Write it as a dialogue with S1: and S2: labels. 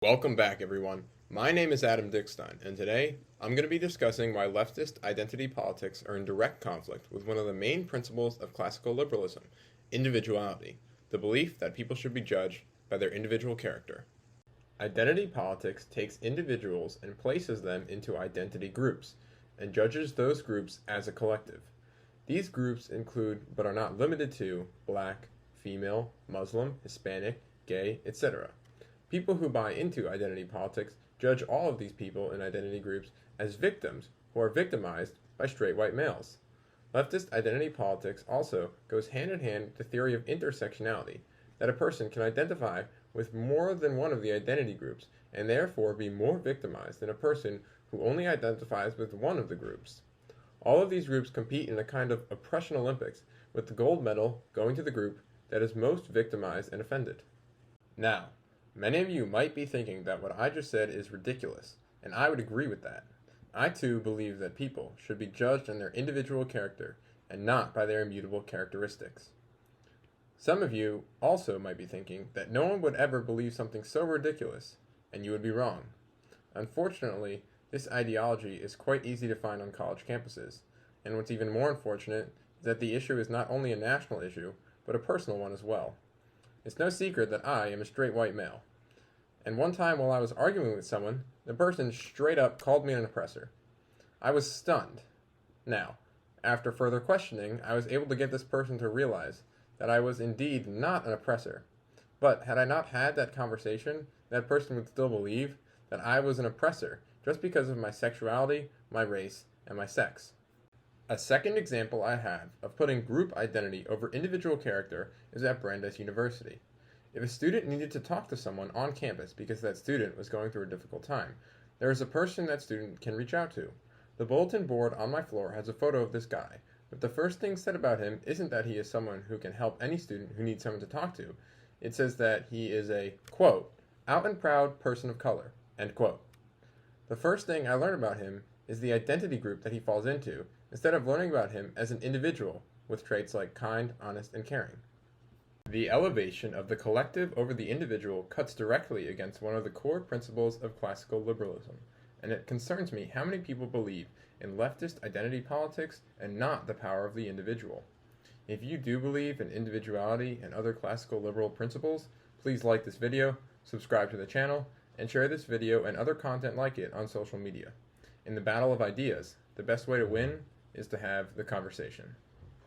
S1: Welcome back, everyone. My name is Adam Dickstein, and today I'm going to be discussing why leftist identity politics are in direct conflict with one of the main principles of classical liberalism, individuality, the belief that people should be judged by their individual character. Identity politics takes individuals and places them into identity groups, and judges those groups as a collective. These groups include, but are not limited to, black, female, Muslim, Hispanic, gay, etc. People who buy into identity politics judge all of these people in identity groups as victims who are victimized by straight white males. Leftist identity politics also goes hand in hand with the theory of intersectionality, that a person can identify with more than one of the identity groups and therefore be more victimized than a person who only identifies with one of the groups. All of these groups compete in a kind of oppression Olympics, with the gold medal going to the group that is most victimized and offended. Now, many of you might be thinking that what I just said is ridiculous, and I would agree with that. I too believe that people should be judged on their individual character and not by their immutable characteristics. Some of you also might be thinking that no one would ever believe something so ridiculous, and you would be wrong. Unfortunately, this ideology is quite easy to find on college campuses, and what's even more unfortunate is that the issue is not only a national issue, but a personal one as well. It's no secret that I am a straight white male. And one time while I was arguing with someone, the person straight up called me an oppressor. I was stunned. Now, after further questioning, I was able to get this person to realize that I was indeed not an oppressor. But had I not had that conversation, that person would still believe that I was an oppressor just because of my sexuality, my race, and my sex. A second example I have of putting group identity over individual character is at Brandeis University. If a student needed to talk to someone on campus because that student was going through a difficult time, there is a person that student can reach out to. The bulletin board on my floor has a photo of this guy, but the first thing said about him isn't that he is someone who can help any student who needs someone to talk to. It says that he is a, quote, out and proud person of color, end quote. The first thing I learned about him is the identity group that he falls into, instead of learning about him as an individual with traits like kind, honest, and caring. The elevation of the collective over the individual cuts directly against one of the core principles of classical liberalism, and it concerns me how many people believe in leftist identity politics and not the power of the individual. If you do believe in individuality and other classical liberal principles, please like this video, subscribe to the channel, and share this video and other content like it on social media. In the battle of ideas, the best way to win is to have the conversation.